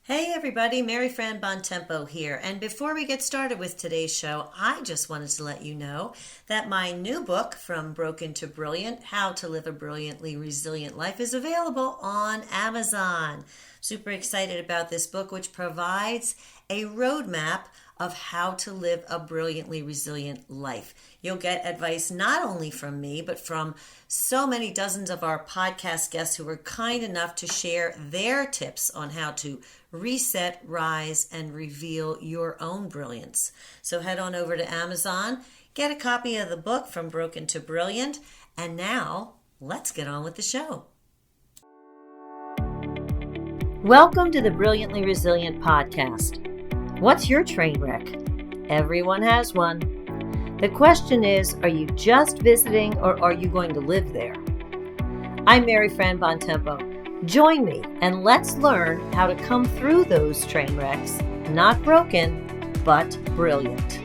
Hey everybody, Mary Fran Bontempo here. And before we get started with today's show, I just wanted to let you know that my new book, From Broken to Brilliant, How to Live a Brilliantly Resilient Life, is available on Amazon. Super excited about this book, which provides a roadmap of how to live a brilliantly resilient life. You'll get advice not only from me, but from so many dozens of our podcast guests who were kind enough to share their tips on how to reset, rise, and reveal your own brilliance. So head on over to Amazon, get a copy of the book From Broken to Brilliant, and now let's get on with the show. Welcome to the Brilliantly Resilient podcast. What's your train wreck? Everyone has one. The question is, are you just visiting or are you going to live there? I'm Mary Fran Bontempo. Join me and let's learn how to come through those train wrecks, not broken, but brilliant.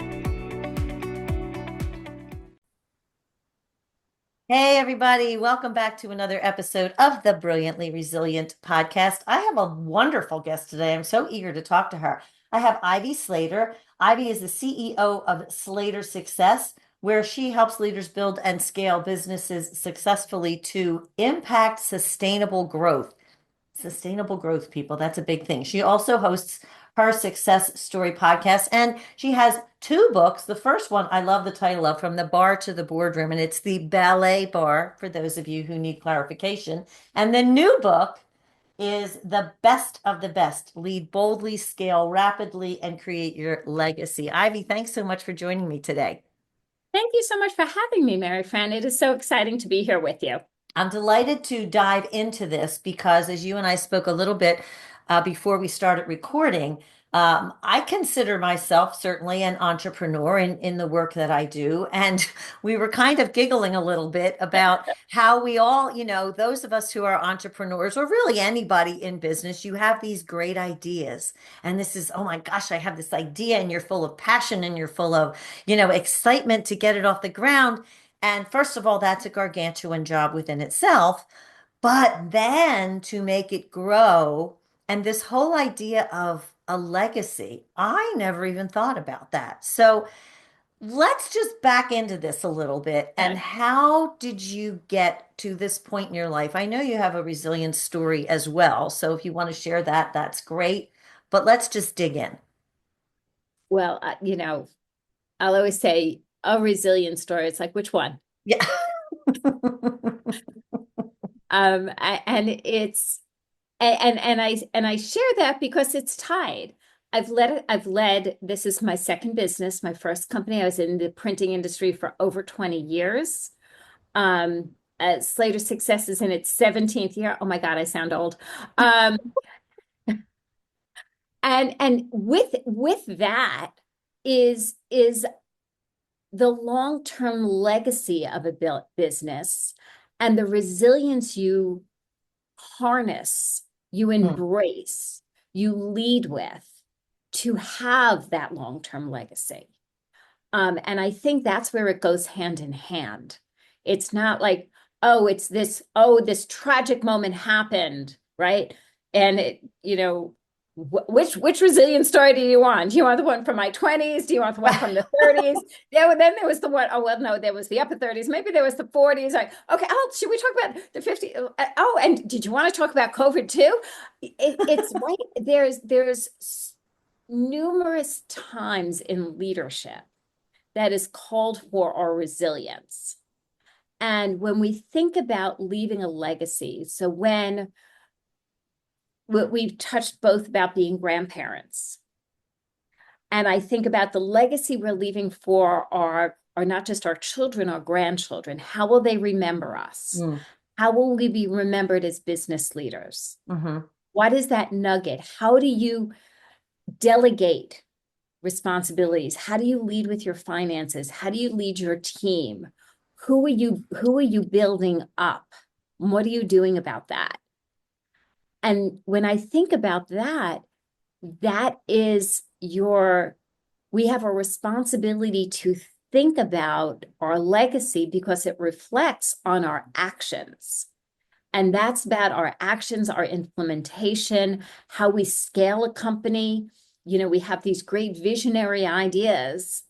Hey, everybody. Welcome back to another episode of the Brilliantly Resilient podcast. I have a wonderful guest today. I'm so eager to talk to her. I have Ivy Slater. Ivy is the CEO of Slater Success, where she helps leaders build and scale businesses successfully to impact sustainable growth. Sustainable growth, people. That's a big thing. She also hosts her Success Story podcast, and she has two books. The first one, I love the title of From the Bar to the Boardroom, and it's the ballet bar for those of you who need clarification. And the new book is The Best of the Best: Lead Boldly, Scale Rapidly, and Create Your Legacy. Ivy, thanks so much for joining me today. Thank you so much for having me, Mary Fran. It is so exciting to be here with you. I'm delighted to dive into this because, as you and I spoke a little bit before we started recording, I consider myself certainly an entrepreneur in the work that I do. And we were kind of giggling a little bit about how we all, those of us who are entrepreneurs, or really anybody in business, you have these great ideas. And this is, oh my gosh, I have this idea, and you're full of passion and you're full of, excitement to get it off the ground. And first of all, that's a gargantuan job within itself. But then to make it grow, and this whole idea of a legacy, I never even thought about that. So let's just back into this a little bit. And Okay. how did you get to this point in your life? I know you have a resilience story as well. So if you want to share that, that's great. But let's just dig in. Well, I'll always say a resilient story. It's like, which one? Yeah. And it's and I share that because it's tied. I've led, this is my second business, my first company. I was in the printing industry for over 20 years. Slater Success is in its 17th year. Oh my God, I sound old. Um, and with that is the long-term legacy of a business and the resilience you harness, you Hmm. embrace, you lead with to have that long-term legacy. And I think that's where it goes hand in hand. It's not like, this tragic moment happened, right? And which resilient story do you want? Do you want the one from my 20s? Do you want the one from the 30s? Yeah, well, then there was the one, oh, well, no, there was the upper 30s. Maybe there was the 40s. Like, okay, should we talk about the 50s? Oh, and did you want to talk about COVID too? It's right. There's numerous times in leadership that is called for our resilience. And when we think about leaving a legacy, so when we've touched both about being grandparents, and I think about the legacy we're leaving for our not just our children, our grandchildren. How will they remember us? Mm. How will we be remembered as business leaders? Hmm. What is that nugget? How do you delegate responsibilities? How do you lead with your finances? How do you lead your team? Who are you building up? What are you doing about that? And when I think about that, that is we have a responsibility to think about our legacy because it reflects on our actions. And that's about our actions, our implementation, how we scale a company. We have these great visionary ideas,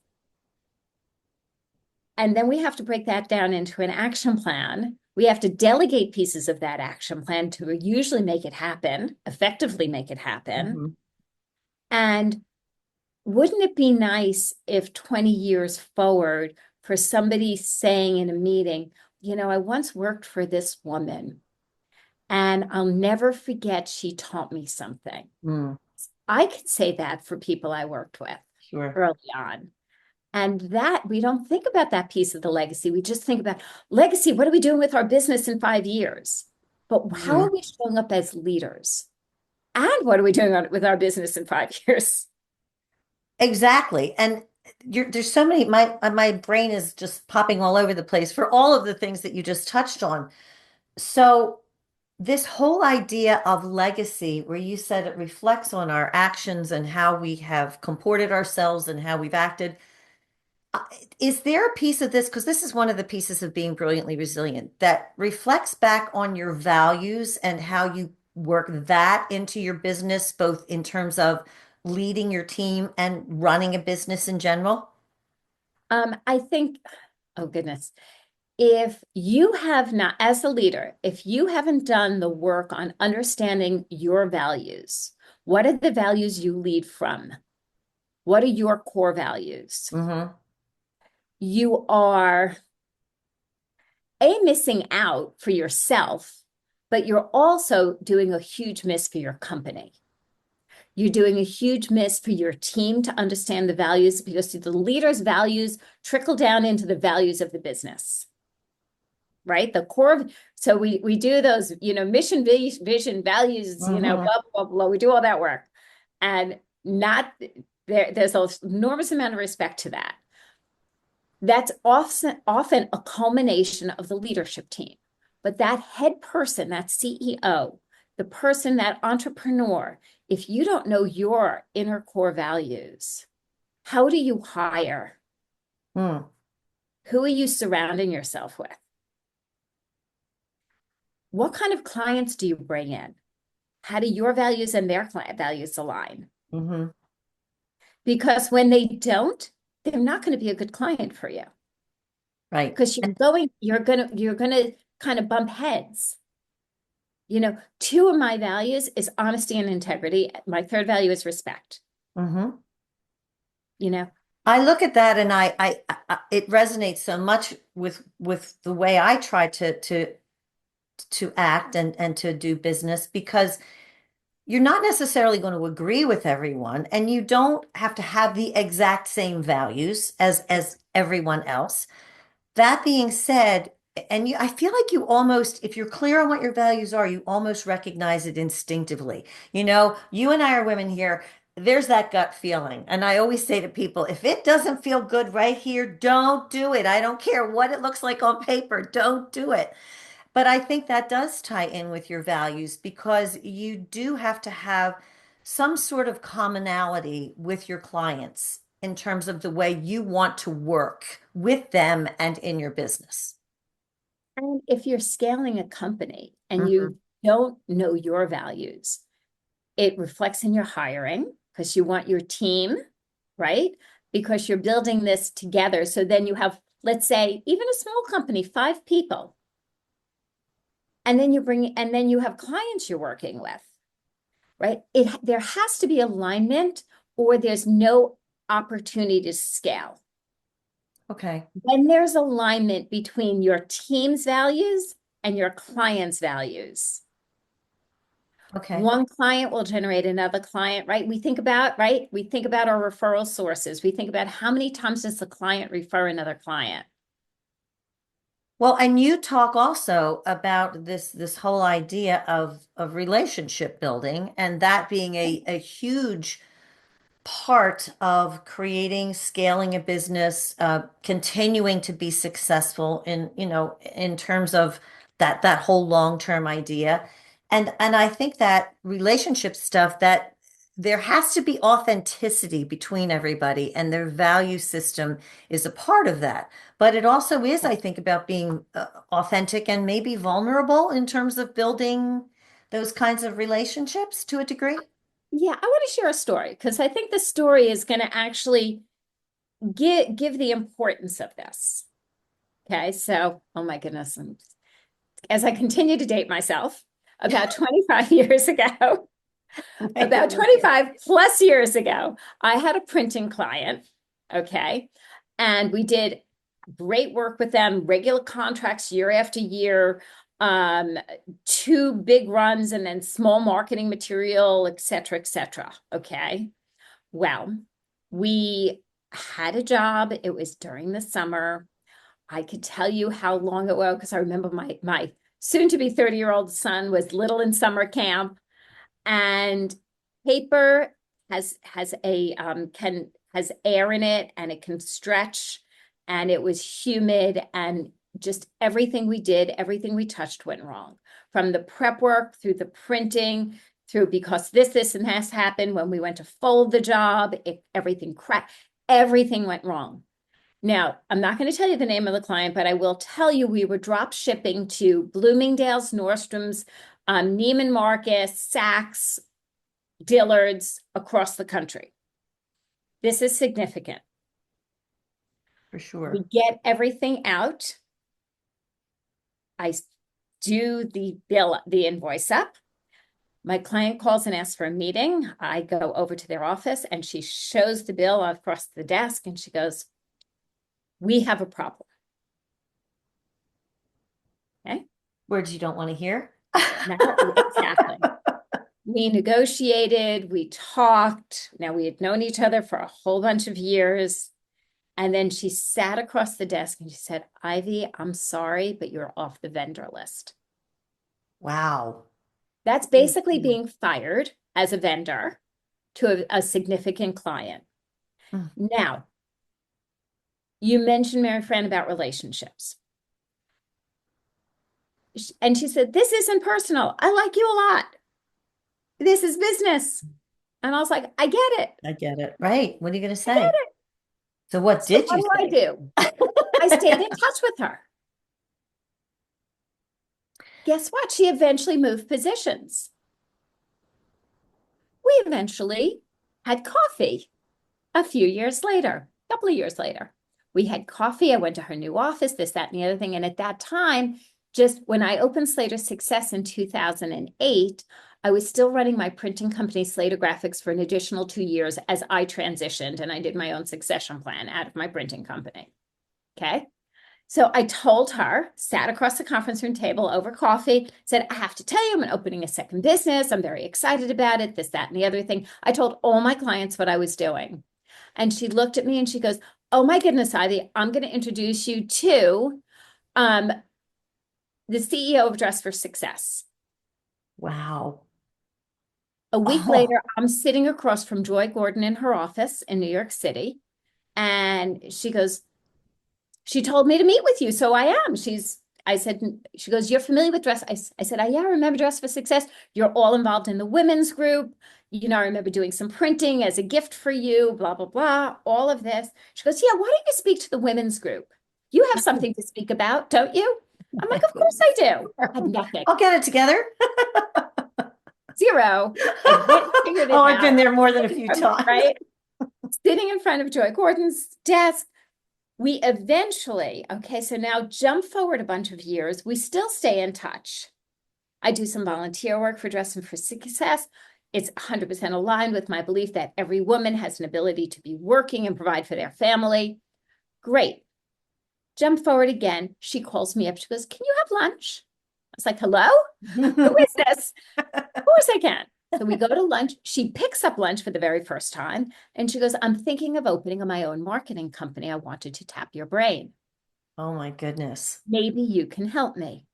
and then we have to break that down into an action plan. We have to delegate pieces of that action plan to usually make it happen, effectively make it happen. Mhm. And wouldn't it be nice if 20 years forward for somebody saying in a meeting, I once worked for this woman and I'll never forget she taught me something. Mm, I could say that for people I worked with sure. early on. And that we don't think about that piece of the legacy. We just think about legacy. What are we doing with our business in 5 years? But how Mhm. are we showing up as leaders? And what are we doing with our business in 5 years? Exactly. And there's so many, my brain is just popping all over the place for all of the things that you just touched on. So this whole idea of legacy, where you said it reflects on our actions and how we have comported ourselves and how we've acted. uh, Is there a piece of this, because this is one of the pieces of being brilliantly resilient, that reflects back on your values and how you work that into your business, both in terms of leading your team and running a business in general? I think, oh goodness, if you have not, as a leader, if you haven't done the work on understanding your values, what are the values you lead from? What are your core values? Mm-hmm. You are missing out for yourself, but you're also doing a huge miss for your company. You're doing a huge miss for your team to understand the values because the leader's values trickle down into the values of the business, right? The core of, so we do those, mission, vision, values, Mm-hmm. blah, blah, blah. We do all that work. And not there's an enormous amount of respect to that. That's often a culmination of the leadership team. But that head person, that CEO, the person, that entrepreneur, if you don't know your inner core values, how do you hire? Mm. Who are you surrounding yourself with? What kind of clients do you bring in? How do your values and their client values align? Mm-hmm. Because when they don't, they're not going to be a good client for you Right. because And you're gonna kind of bump heads. Two of my values is honesty and integrity. My third value is respect. mm-hmm. You know, I look at that and it resonates so much with the way I try to act and to do business, because you're not necessarily going to agree with everyone and you don't have to have the exact same values as everyone else. That being said, I feel like you almost, if you're clear on what your values are, you almost recognize it instinctively. You and I are women here. There's that gut feeling. And I always say to people, if it doesn't feel good right here, don't do it. I don't care what it looks like on paper. Don't do it. But I think that does tie in with your values, because you do have to have some sort of commonality with your clients in terms of the way you want to work with them and in your business. and if you're scaling a company and Mhm. you don't know your values, it reflects in your hiring because you want your team, right? Because you're building this together. So then you have, let's say, even a small company, 5 people, and then you have clients you're working with, right? There has to be alignment or there's no opportunity to scale. Okay. When there's alignment between your team's values and your client's values, Okay. one client will generate another client, right? We think about our referral sources. We think about how many times does the client refer another client. Well, and you talk also about this whole idea of relationship building, and that being a huge part of creating, scaling a business, continuing to be successful in terms of that whole long-term idea. And I think that relationship stuff, that there has to be authenticity between everybody, and their value system is a part of that. But it also is, I think, about being authentic and maybe vulnerable in terms of building those kinds of relationships to a degree. Yeah, I want to share a story because I think the story is going to actually give the importance of this. Okay, so oh my goodness, as I continue to date myself, about 25 years ago, My about goodness. 25 plus years ago, I had a printing client, okay, and we did great work with them, regular contracts year after year, um, two big runs and then small marketing material, et cetera, okay. Well, we had a job. It was during the summer. I could tell you how long it was because I remember my soon to be 30-year-old son was little in summer camp, and paper has a can has air in it and it can stretch, and it was humid, and just everything we did, everything we touched went wrong, from the prep work through the printing, through because this and this happened when we went to fold the job, everything cracked, everything went wrong. Now, I'm not going to tell you the name of the client, but I will tell you we were drop shipping to Bloomingdale's, Nordstrom's, Neiman Marcus, Saks, Dillard's across the country. This is significant. For We sure. get everything out. I do the bill, the invoice up. My client calls and asks for a meeting. I go over to their office and she shows the bill across the desk and she goes, "We have a problem." Okay. Words you don't want to hear. Now, exactly. We negotiated, we talked. Now we had known each other for a whole bunch of years. And then she sat across the desk and she said, "Ivy, I'm sorry, but you're off the vendor list." Wow. That's basically being fired as a vendor to a significant client. Mm. Now, you mentioned, Mary Fran, about relationships. And she said, "This isn't personal. I like you a lot. This is business." And I was like, "I get it. I get it. Right. What are you going to I get say? it." So what So did what you do I say? do? I stayed in touch with her. Guess what? She eventually moved positions. We eventually had coffee a few years later, a couple of years later. We had coffee. I went to her new office, this, that, and the other thing. And at that time, just when I opened Slater Success in 2008, I was still running my printing company, Slater Graphics, for an additional 2 years as I transitioned and I did my own succession plan out of my printing company. Okay. So I told her, sat across the conference room table over coffee, said, "I have to tell you, I'm opening a second business. I'm very excited about it, this, that, and the other thing." I told all my clients what I was doing. And she looked at me and she goes, "Oh my goodness, Ivy, I'm going to introduce you to um, the CEO of Dress for Success." Wow. A week Oh, later, I'm sitting across from Joy Gordon in her office in New York City. And she goes, "She told me to meet with you. So I am." I said, she goes, "You're familiar with Dress?" I said, "Yeah, I remember Dress for Success. You're all involved in the women's group. You know, I remember doing some printing as a gift for you, blah, blah, blah, all of this." She goes, "Yeah, why don't you speak to the women's group? You have something to speak about, don't you?" I'm my like, "Of course I goodness. do." I had nothing, I'll get it together. zero. I went and figured Oh, it I've been out, there more than a few times. right? Sitting in front of Joy Gordon's desk. We eventually, okay, so now jump forward a bunch of years. We still stay in touch. I do some volunteer work for Dressing for Success. It's 100% aligned with my belief that every woman has an ability to be working and provide for their family. Great. Jump forward again. She calls me up. She goes, "Can you have lunch?" I was like, "Hello? Who is this?" "Of course I can." So we go to lunch. She picks up lunch for the very first time. And she goes, "I'm thinking of opening my own marketing company. I wanted to tap your brain. Oh my goodness. Maybe you can help me."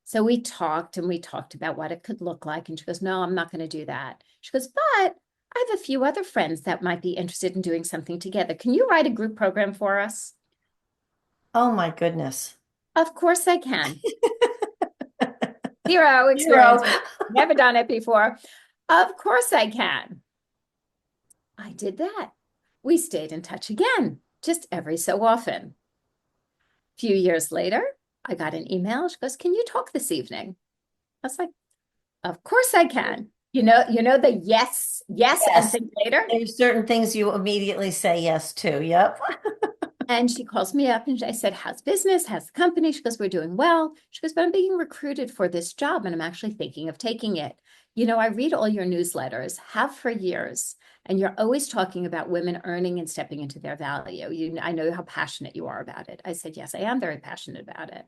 So we talked and we talked about what it could look like. And she goes, "No, I'm not going to do that." She goes, "But I have a few other friends that might be interested in doing something together. Can you write a group program for us?" Oh my goodness. "Of course I can." Zero Zero. experience, never done it before. Of course I can. I did that. We stayed in touch again, just every so often. A few years later, I got an email. She goes, "Can you talk this evening?" I was like, "Of course I can." You know the yes, yes, and Yes. think later. There's certain things you immediately say yes to. Yep. And she calls me up and I said, "How's business? How's the company?" She goes, "We're doing well." She goes, "But I'm being recruited for this job and I'm actually thinking of taking it. I read all your newsletters, have for years, and you're always talking about women earning and stepping into their value. I know how passionate you are about it." I said, "Yes, I am very passionate about it."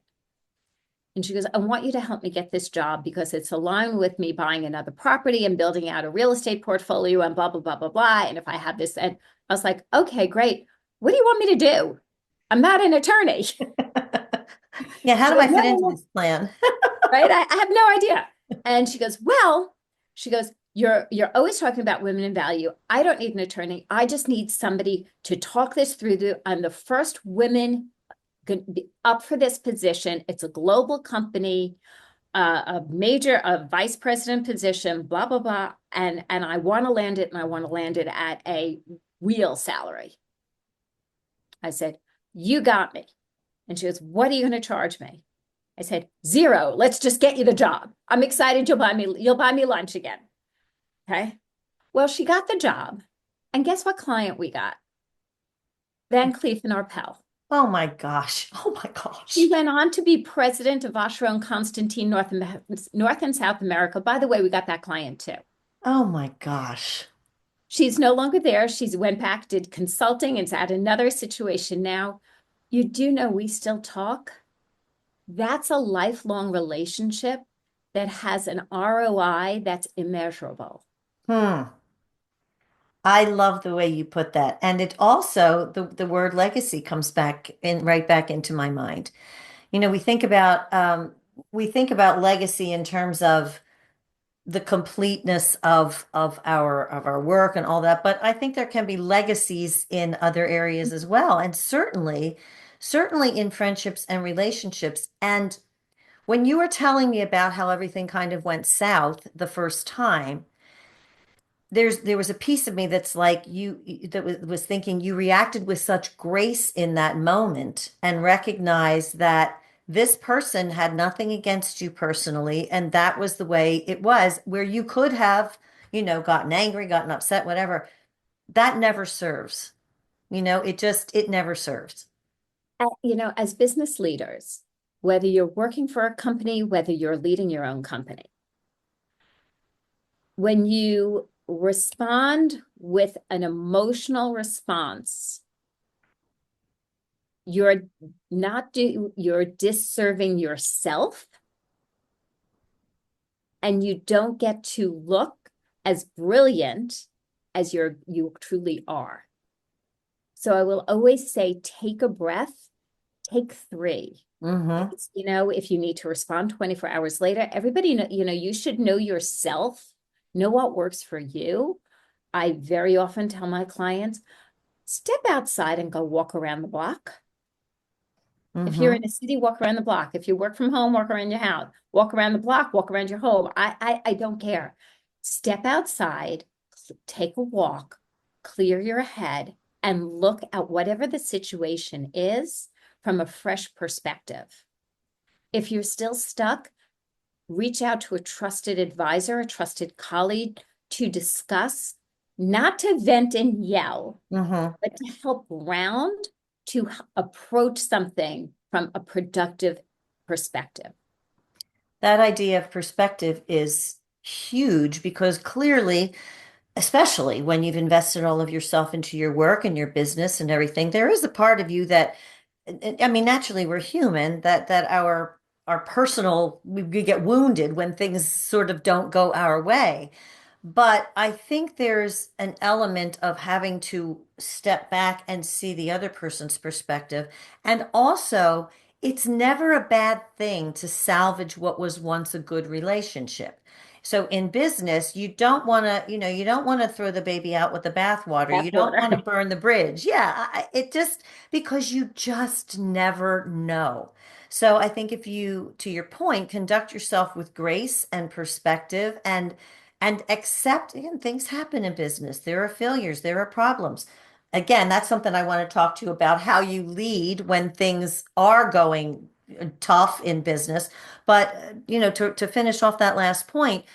And she goes, "I want you to help me get this job because it's aligned with me buying another property and building out a real estate portfolio and blah, blah, blah, blah, blah. And if I have this," and I was like, "Okay, great. What do you want me to do? I'm not an attorney." Yeah, how She do goes, I "No, fit no, into no." this plan? Right? I have no idea. And she goes, "Well," she goes, "You're always talking about women in value. I don't need an attorney. I just need somebody to talk this through. I'm the first woman up for this position. It's a global company, a vice president position, blah, blah, blah. And I want to land it, and I want to land it at a real salary." I said, "You got me." And she goes, "What are you going to charge me?" I said, "Zero. Let's just get you the job. I'm excited you'll buy me lunch again." Okay. Well, she got the job. And guess what client we got? Van Cleef and Arpels. Oh my gosh. Oh my She gosh. went on to be president of Vacheron Constantin North and South America. By the way, we got that client too. Oh my gosh. She's no longer there. She's went back, did consulting, and is at another situation now. You do know we still talk. That's a lifelong relationship that has an ROI that's immeasurable. Hmm. I love the way you put that. And it also, the word legacy comes back in right back into my mind. We think about legacy in terms of the completeness of our work and all that, but I think there can be legacies in other areas as well. And certainly in friendships and relationships. And when you were telling me about how everything kind of went south the first time, there was a piece of me that's like that was thinking you reacted with such grace in that moment and recognized that this person had nothing against you personally, and that was the way it was, where you could have, gotten angry, gotten upset, whatever. That never serves. It never serves. As business leaders, whether you're working for a company, whether you're leading your own company, when you respond with an emotional response, you're you're disserving yourself, and you don't get to look as brilliant as you truly are. So I will always say, take a breath, take three. Mm-hmm. Because, if you need to respond 24 hours later, everybody you should know yourself, know what works for you. I very often tell my clients, step outside and go walk around the block. If you're Mm-hmm. in a city, walk around the block. If you work from home, walk around your house. Walk around the block, walk around your home. I don't care. Step outside, take a walk, clear your head, and look at whatever the situation is from a fresh perspective. If you're still stuck, reach out to a trusted advisor, a trusted colleague to discuss, not to vent and yell, Mm-hmm. but to help ground, to approach something from a productive perspective. That idea of perspective is huge because clearly, especially when you've invested all of yourself into your work and your business and everything, there is a part of you that, I mean, naturally we're human, that our personal, we get wounded when things sort of don't go our way. But I think there's an element of having to step back and see the other person's perspective. And also, it's never a bad thing to salvage what was once a good relationship. So in business, you don't want to throw the baby out with the bathwater. You don't want to Bathwater. burn the bridge. Yeah, it just because you just never know. So I think if you, to your point, conduct yourself with grace and perspective and accept, again, things happen in business. There are failures, there are problems. Again, that's something I want to talk to you about, how you lead when things are going tough in business. But, to finish off that last point,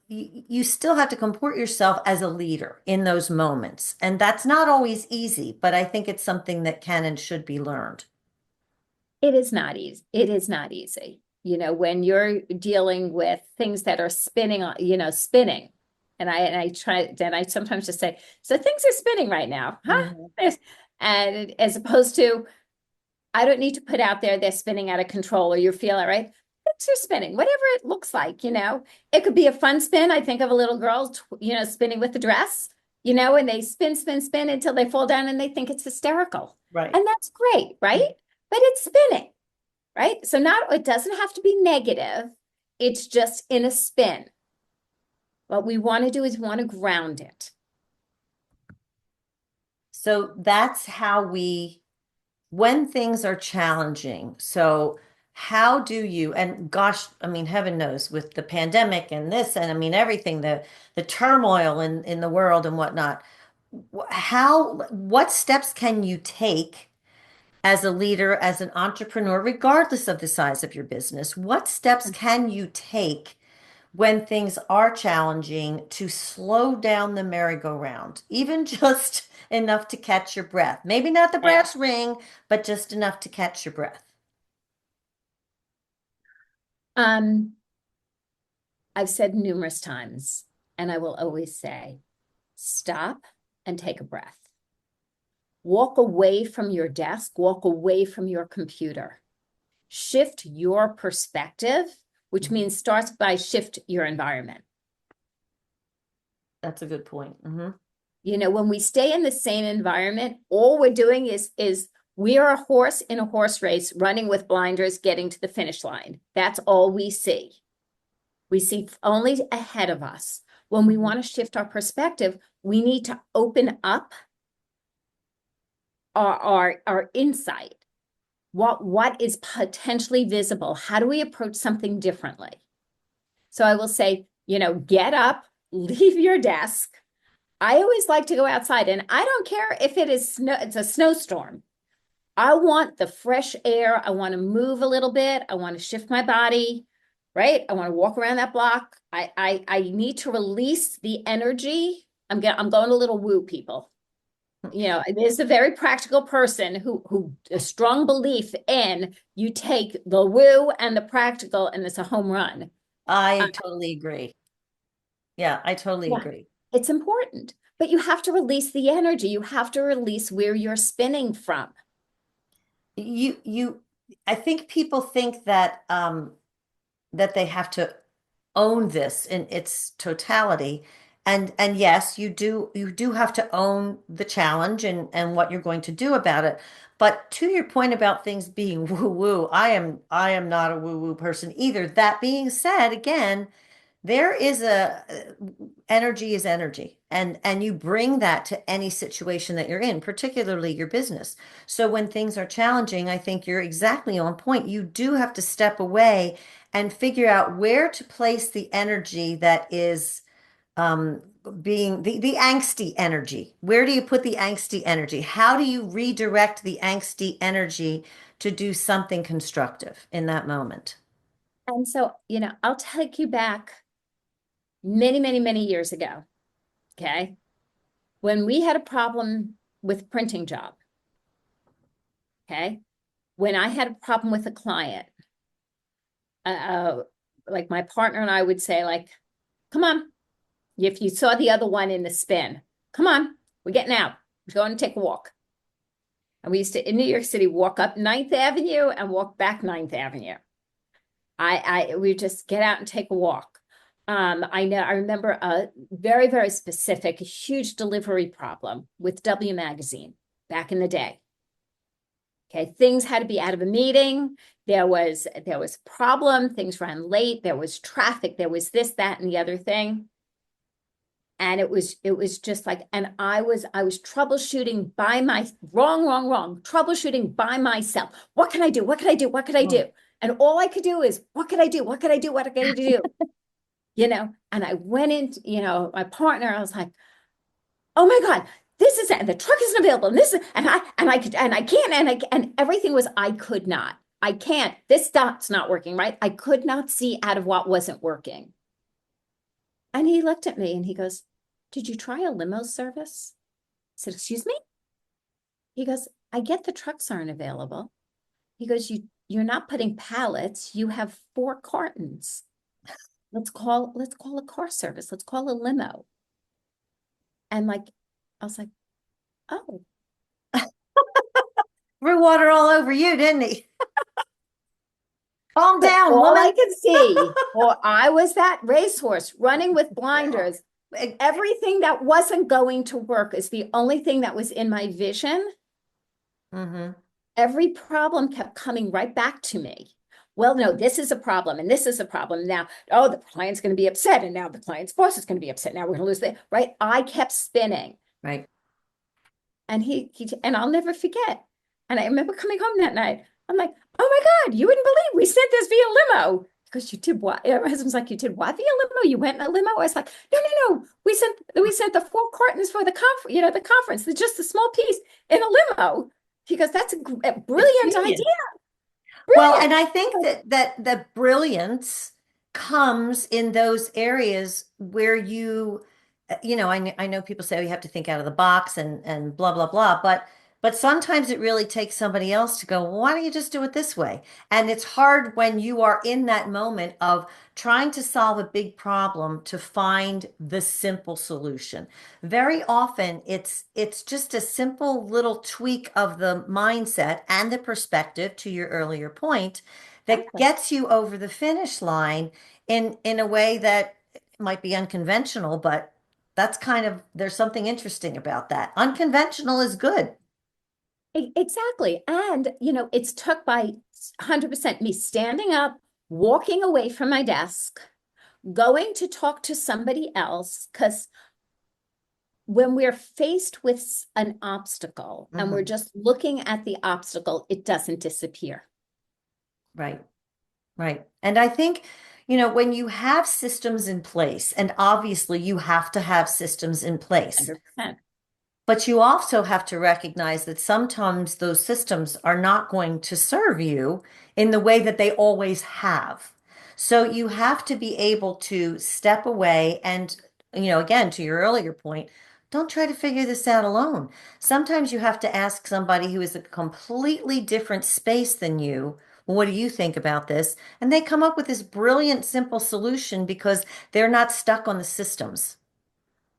you still have to comport yourself as a leader in those moments. And that's not always easy, but I think it's something that can and should be learned. It is not easy. It is not easy. When you're dealing with things that are spinning, spinning. And I try, then I sometimes just say, so things are spinning right now, huh? Mhm. And as opposed to, I don't need to put out there they're spinning out of control or you feel it, right? Things are spinning, whatever it looks like. It could be a fun spin. I think of a little girl, spinning with the dress, and they spin, spin, spin until they fall down and they think it's hysterical. Right. And that's great, right? But it's spinning, right? So it doesn't have to be negative. It's just in a spin. What we want to do is we want to ground it. So that's how when things are challenging. So how do you, and gosh, I mean, heaven knows with the pandemic and this, and I mean, everything, the turmoil in the world and whatnot, what steps can you take as a leader, as an entrepreneur, regardless of the size of your business? What steps can you take when things are challenging to slow down the merry-go-round, even just enough to catch your breath? Maybe not the Yeah. brass ring, but just enough to catch your breath. Um, I've said numerous times, and I will always say, stop and take a breath. Walk away from your desk, walk away from your computer. Shift your perspective, which Mhm. means starts by shift your environment. That's a good point. Hmm. When we stay in the same environment, all we're doing is we are a horse in a horse race running with blinders getting to the finish line. That's all we see. We see only ahead of us. When we Hmm. want to shift our perspective, we need to open up our insight. What is potentially visible? How do we approach something differently? So I will say, get up, leave your desk. I always like to go outside, and I don't care if it's a snowstorm. I want the fresh air. I want to move a little bit. I want to shift my body, right? I want to walk around that block. I need to release the energy. I'm going a little woo, people. There's a very practical person who a strong belief in you take the woo and the practical, and it's a home run. Uh, I totally agree. Yeah, I totally yeah, agree. it's important, but you have to release the energy. You have to release where you're spinning from. You, I think people think that they have to own this in its totality. And yes, you do have to own the challenge and what you're going to do about it. But to your point about things being woo-woo, I am not a woo-woo person either. That being said, again, there is energy is energy, and you bring that to any situation that you're in, particularly your business. So when things are challenging, I think you're exactly on point. You do have to step away and figure out where to place the energy that is um being the angsty energy. Where do you put the angsty energy? How do you redirect the angsty energy to do something constructive in that moment? And so, I'll take you back many, many, many years ago. Okay. When we had a problem with printing job. Okay. When I had a problem with a client, uh, like my partner and I would say, like, come on, if you saw the other one in the spin, come on, we're getting out. We're going to take a walk. And we used to, in New York City, walk up Ninth Avenue and walk back Ninth Avenue. We just get out and take a walk. I remember a very, very specific, huge delivery problem with W Magazine back in the day. Okay, things had to be out of a meeting. There was problem. Things ran late. There was traffic. There was this, that, and the other thing. And it was just like, and I was troubleshooting by my wrong, troubleshooting by myself. What can I do? What can I do? What can I do? And all I could do is, what could I do? What could I do? What could I do? and I went into, my partner, I was like, oh my God, this is it. And the truck isn't available. And this is, and I can't, and everything was, I could not. I can't. This dot's not working, right? I could not see out of what wasn't working. And he looked at me and he goes, did you try a limo service? I said, excuse me? He goes, I get the trucks aren't available. He goes, you're not putting pallets, you have 4 cartons. Let's call a car service. Let's call a limo. And like, I was like, oh, Threw water all over you, didn't he? Calm but down, all I woman. could see, or I was that racehorse running with Yeah. blinders. Everything that wasn't going to work is the only thing that was in my vision. Mm-hmm. Every problem kept coming right back to me. Well, no, this is a problem, and this is a problem. Now, oh, the client's going to be upset, and now the client's boss is going to be upset. Now we're going to lose the right. I kept spinning, Right. and and I'll never forget. And I remember coming home that night. I'm like, oh my God, you wouldn't believe we sent this via limo. Because you did what? My husband's like, you did what via limo? You went in a limo? I was like, no, no, no. We sent the 4 cartons for the conference, just a small piece in a limo. He goes, that's a It's brilliant idea. genius. Well, and Brilliant. I think that the brilliance comes in those areas where I know people say you have to think out of the box and blah blah blah, but sometimes it really takes somebody else to go, well, why don't you just do it this way? And it's hard when you are in that moment of trying to solve a big problem to find the simple solution. Very often it's just a simple little tweak of the mindset and the perspective to your earlier point that Exactly. gets you over the finish line in a way that might be unconventional, but there's something interesting about that. Unconventional is good. Exactly. And, it's took by 100% me standing up, walking away from my desk, going to talk to somebody else, because when we're faced with an obstacle and we're Mhm. just looking at the obstacle, it doesn't disappear. Right. Right. And I think, when you have systems in place, and obviously you have to have systems in place, 100%. but you also have to recognize that sometimes those systems are not going to serve you in the way that they always have. So you have to be able to step away and, again, to your earlier point, don't try to figure this out alone. Sometimes you have to ask somebody who is a completely different space than you, "Well, what do you think about this?" And they come up with this brilliant, simple solution because they're not stuck on the systems.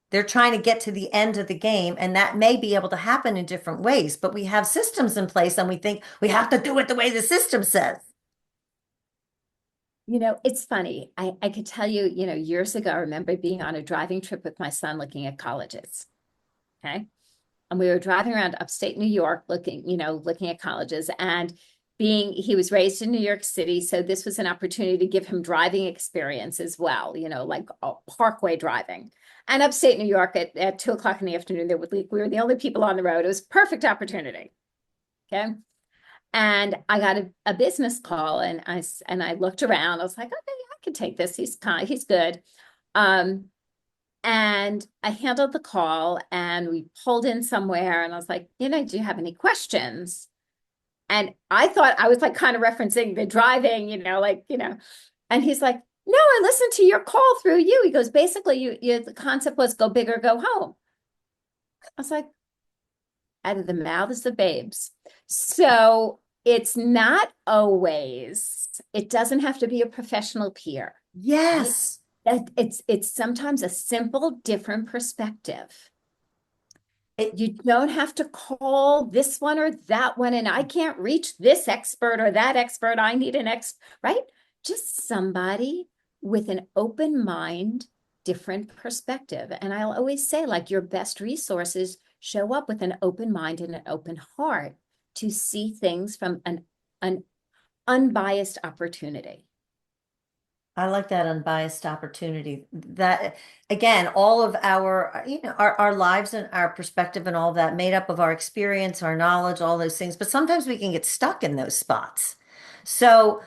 They're trying to get to the end of the game, and that may be able to happen in different ways, but we have systems in place and we think we have to do it the way the system says. It's funny. I could tell you, years ago, I remember being on a driving trip with my son looking at colleges. Okay. And we were driving around upstate New York looking at colleges, and he was raised in New York City. So this was an opportunity to give him driving experience as well, like parkway driving. And upstate New York at 2 o'clock in the afternoon, we were the only people on the road. It was a perfect opportunity. Okay. And I got a business call, and I looked around. I was like, okay, I can take this. He's good. Um, and I handled the call, and we pulled in somewhere, and I was like, do you have any questions? And I thought I was like kind of referencing the driving, and he's like, no, I listened to your call through you. He goes, basically, the concept was go big or go home. I was like, out of the mouths of babes. So it's not always, it doesn't have to be a professional peer, right? Yes. It's sometimes a simple, different perspective. It, You don't have to call this one or that one, and I can't reach this expert or that expert. I need an expert, right? Just somebody with an open mind, different perspective. And I'll always say, like, your best resources show up with an open mind and an open heart to see things from an unbiased opportunity. I like that unbiased opportunity. That again, all of our lives and our perspective and all that made up of our experience, our knowledge, all those things. But sometimes we can get stuck in those spots. So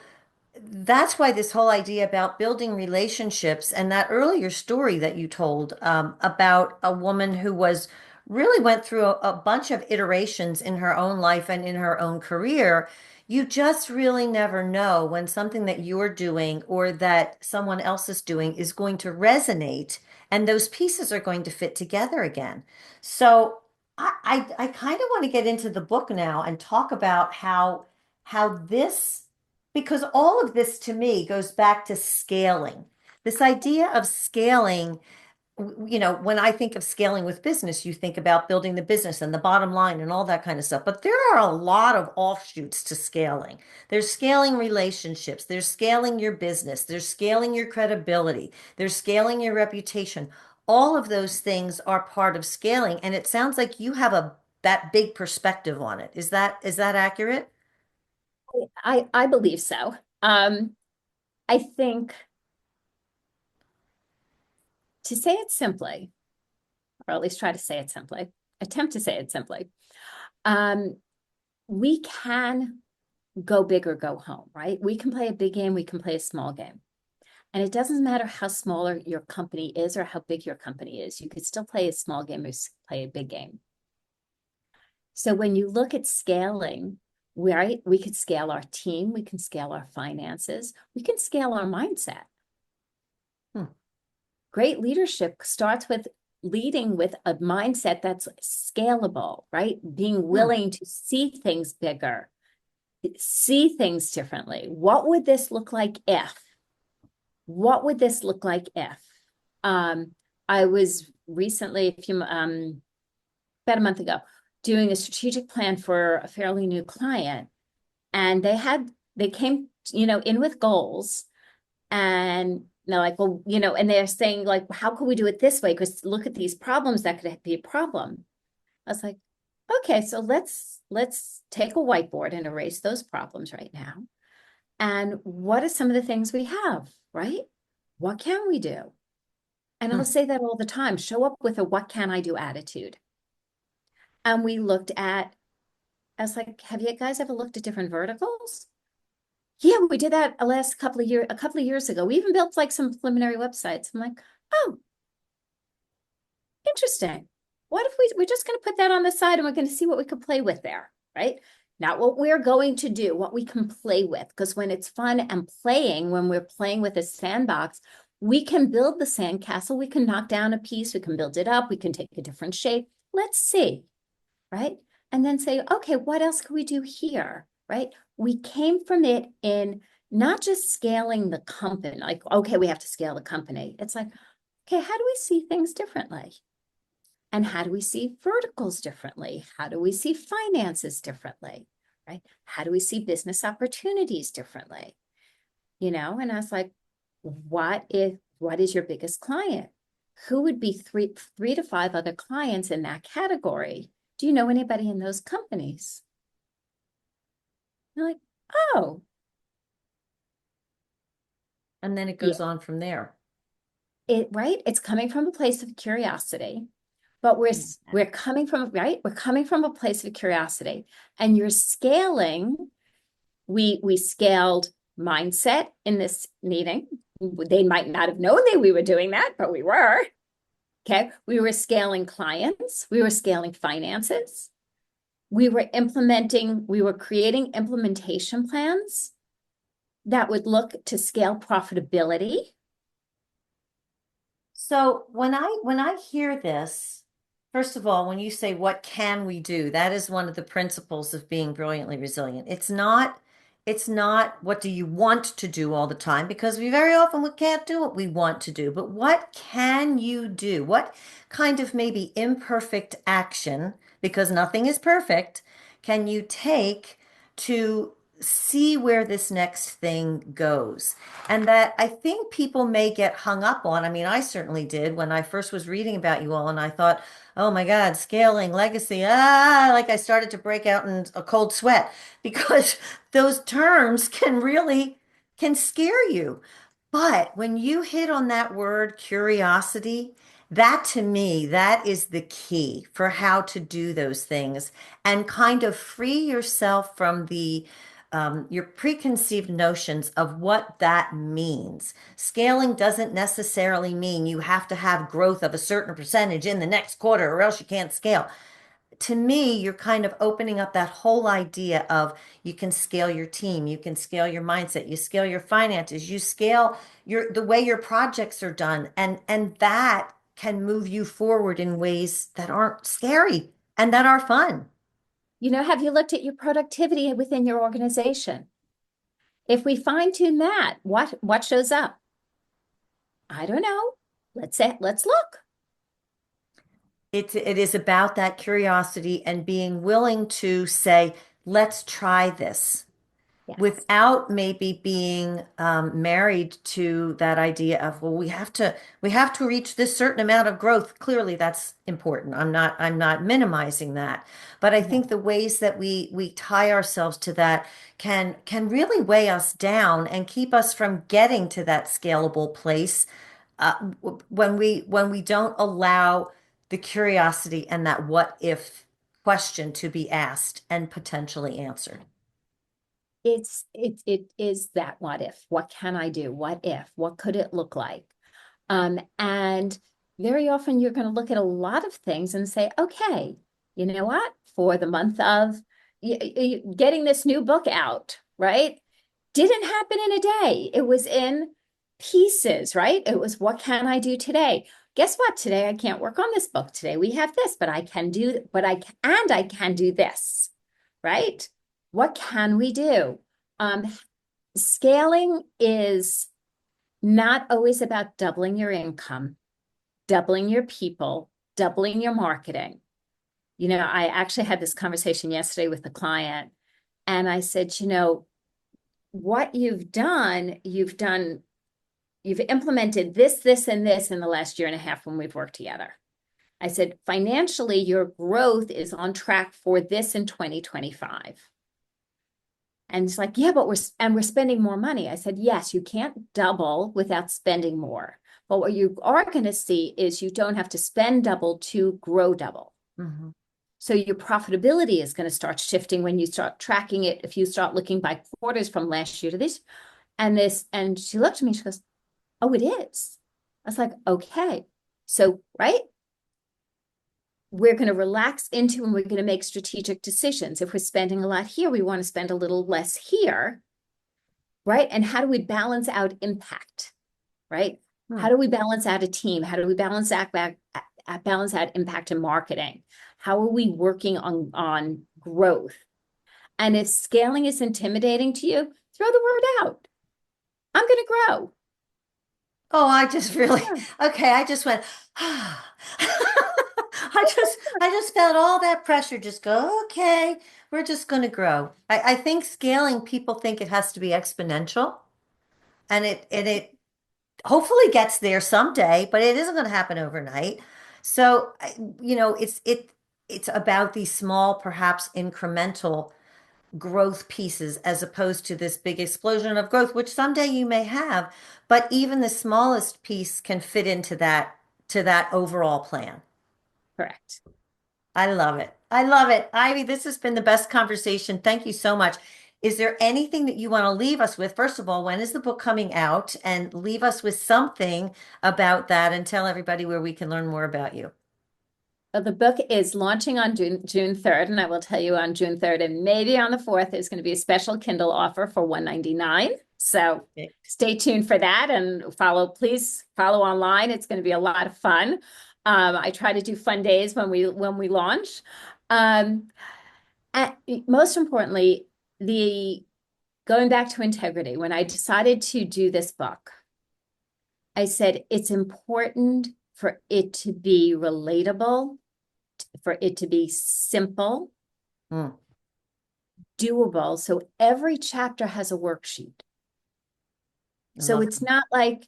that's why this whole idea about building relationships and that earlier story that you told about a woman who was really went through a bunch of iterations in her own life and in her own career. You just really never know when something that you're doing or that someone else is doing is going to resonate and those pieces are going to fit together again. So I kind of want to get into the book now and talk about how this, because all of this to me goes back to scaling. This idea of scaling, when I think of scaling with business, you think about building the business and the bottom line and all that kind of stuff. But there are a lot of offshoots to scaling. There's scaling relationships, there's scaling your business, there's scaling your credibility, there's scaling your reputation. All of those things are part of scaling. And it sounds like you have a that big perspective on it. Is that accurate? I believe so. I think to say it simply, or at least try to say it simply, attempt to say it simply, um, we can go big or go home, right? We can play a big game, we can play a small game. And it doesn't matter how smaller your company is or how big your company is. You could still play a small game or play a big game. So when you look at scaling, right, we could scale our team, we can scale our finances, we can scale our mindset. Hmm. Great leadership starts with leading with a mindset that's scalable, right? Being Hmm. willing to see things bigger, see things differently. What would this look like if? What would this look like if? Um, I was recently, about a month ago, doing a strategic plan for a fairly new client, and they came, in with goals, and they're like, well, and they're saying like, how can we do it this way? Because look at these problems that could be a problem. I was like, okay, so let's take a whiteboard and erase those problems right now. And what are some of the things we have, right? What can we do? And I'll Hmm. say that all the time, show up with a what can I do attitude. And we looked at, I was like, have you guys ever looked at different verticals? Yeah, we did that a couple of years ago. We even built like some preliminary websites. I'm like, oh, interesting. What if we're just going to put that on the side and we're going to see what we could play with there, right? Not what we're going to do, what we can play with. Because when it's fun and playing, when we're playing with a sandbox, we can build the sandcastle. We can knock down a piece. We can build it up. We can take a different shape. Let's see, right? And then say, okay, what else can we do here, right? We came from it in not just scaling the company, like, okay, we have to scale the company. It's like, okay, how do we see things differently? And how do we see verticals differently? How do we see finances differently? Right? How do we see business opportunities differently? And I was like, what is your biggest client? Who would be three to five other clients in that category? Do you know anybody in those companies? They're like, oh, And then it yeah, goes on from there. right. It's coming from a place of curiosity, but we're coming from right. We're coming from a place of curiosity, and you're scaling. We scaled mindset in this meeting. They might not have known that we were doing that, but we were. Okay. We were scaling clients. We were scaling finances. We were creating implementation plans that would look to scale profitability. So when I hear this, first of all, when you say what can we do, that is one of the principles of being brilliantly resilient. It's not what do you want to do all the time because we very often we can't do what we want to do, but what can you do? What kind of maybe imperfect action, because nothing is perfect, can you take to see where this next thing goes? And that I think people may get hung up on. I mean, I certainly did when I first was reading about you all, and I thought, oh my God, scaling, legacy, like I started to break out in a cold sweat because those terms can scare you. But when you hit on that word curiosity, that to me, that is the key for how to do those things and kind of free yourself from the your preconceived notions of what that means. Scaling doesn't necessarily mean you have to have growth of a certain percentage in the next quarter or else you can't scale. To me, you're kind of opening up that whole idea of you can scale your team, you can scale your mindset, you scale your finances, you scale the way your projects are done, and that can move you forward in ways that aren't scary and that are fun. Have you looked at your productivity within your organization? If we fine tune that, what shows up? I don't know. Let's look. It is about that curiosity and being willing to say, let's try this, Yes. without maybe being married to that idea of, well, we have to reach this certain amount of growth. Clearly, that's important. I'm not minimizing that, but I think No. the ways that we tie ourselves to that can really weigh us down and keep us from getting to that scalable place uh, when we don't allow the curiosity and that what if question to be asked and potentially answered. It is that what if? What can I do? What if? What could it look like? And very often you're going to look at a lot of things and say, okay, you know what? For the month of getting this new book out, right? Didn't happen in a day. It was in pieces, right? It was, what can I do today? Guess what? Today I can't work on this book. Today we have this, but I can do this, right? What can we do? Um, Scaling is not always about doubling your income, doubling your people, doubling your marketing. I actually had this conversation yesterday with a client, and I said, what you've implemented this, and this in the last year and a half when we've worked together. I said, financially, your growth is on track for this in 2025. And it's like, yeah, but we're spending more money. I said, yes, you can't double without spending more. But what you are going to see is you don't have to spend double to grow double. Mhm. So your profitability is going to start shifting when you start tracking it. If you start looking by quarters from last year to this, and she looked at me, she goes, oh, it is. I was like, okay. So, right, we're going to relax into and we're going to make strategic decisions. If we're spending a lot here, we want to spend a little less here, right? And how do we balance out impact, right? Hmm. How do we balance out a team? How do we balance out impact and marketing? How are we working on growth? And if scaling is intimidating to you, throw the word out. I'm going to grow. Oh, I just really, Yeah. okay, I just went, I just felt all that pressure just go, okay, we're just going to grow. I think scaling, people think it has to be exponential, and it hopefully gets there someday, but it isn't going to happen overnight. So, it's about these small, perhaps incremental growth pieces as opposed to this big explosion of growth, which someday you may have, but even the smallest piece can fit into that overall plan. Correct. I love it. I love it. Ivy, this has been the best conversation. Thank you so much. Is there anything that you want to leave us with? First of all, when is the book coming out? And leave us with something about that and tell everybody where we can learn more about you. Well, the book is launching on June 3rd, and I will tell you on June 3rd and maybe on the 4th, there's going to be a special Kindle offer for $199. So Okay. stay tuned for that and please follow online. It's going to be a lot of fun. I try to do fun days when we launch. Um, and most importantly, the going back to integrity, when I decided to do this book, I said it's important for it to be relatable, for it to be simple, Mm, doable. So every chapter has a worksheet. I So love it's not like,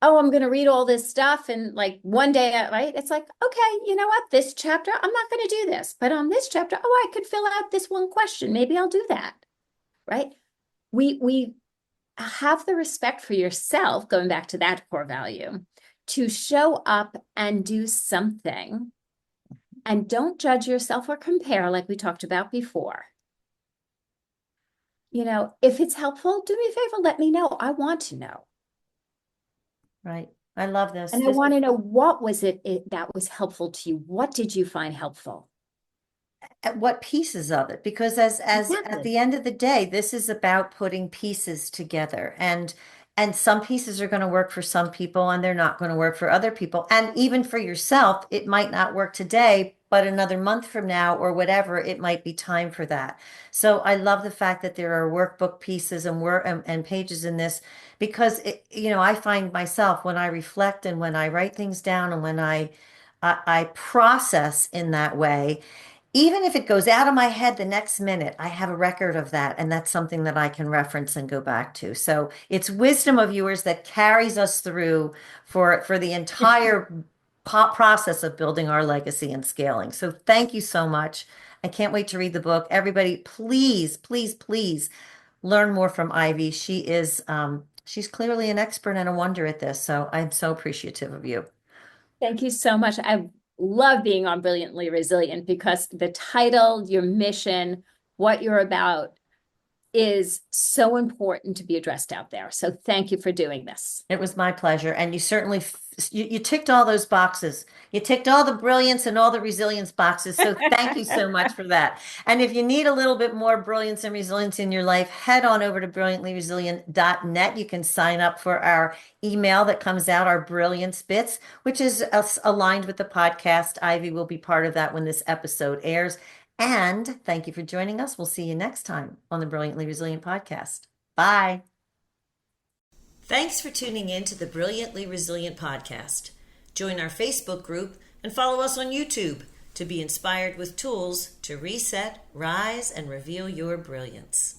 oh, I'm going to read all this stuff and like one day, right? It's like, okay, you know what? This chapter, I'm not going to do this. But on this chapter, oh, I could fill out this one question. Maybe I'll do that, right? We have the respect for yourself, going back to that core value, to show up and do something, and don't judge yourself or compare like we talked about before. if it's helpful, do me a favor, let me know. I want to know. Right. I love this. And I This want is to know what was it that was helpful to you? What did you find helpful? at what pieces of it, because as at Exactly. the end of the day, this is about putting pieces together, and some pieces are going to work for some people and they're not going to work for other people, and even for yourself it might not work today, but another month from now or whatever, it might be time for that. So I love the fact that there are workbook pieces and work and pages in this, because I find myself, when I reflect and when I write things down and when I process in that way, even if it goes out of my head the next minute, I have a record of that, and that's something that I can reference and go back to. So it's wisdom of yours that carries us through for the entire process of building our legacy and scaling. So thank you so much. I can't wait to read the book. Everybody, please, please, please learn more from Ivy. She's clearly an expert and a wonder at this. So I'm so appreciative of you. Thank you so much. I love being on Brilliantly Resilient because the title, your mission, what you're about is so important to be addressed out there. So thank you for doing this. It was my pleasure. And you certainly you ticked all those boxes. You ticked all the brilliance and all the resilience boxes. So thank you so much for that. And if you need a little bit more brilliance and resilience in your life, head on over to brilliantlyresilient.net. You can sign up for our email that comes out, our brilliance bits, which is aligned with the podcast. Ivy will be part of that when this episode airs. And thank you for joining us. We'll see you next time on the Brilliantly Resilient podcast. Bye. Thanks for tuning in to the Brilliantly Resilient podcast. Join our Facebook group and follow us on YouTube to be inspired with tools to reset, rise, and reveal your brilliance.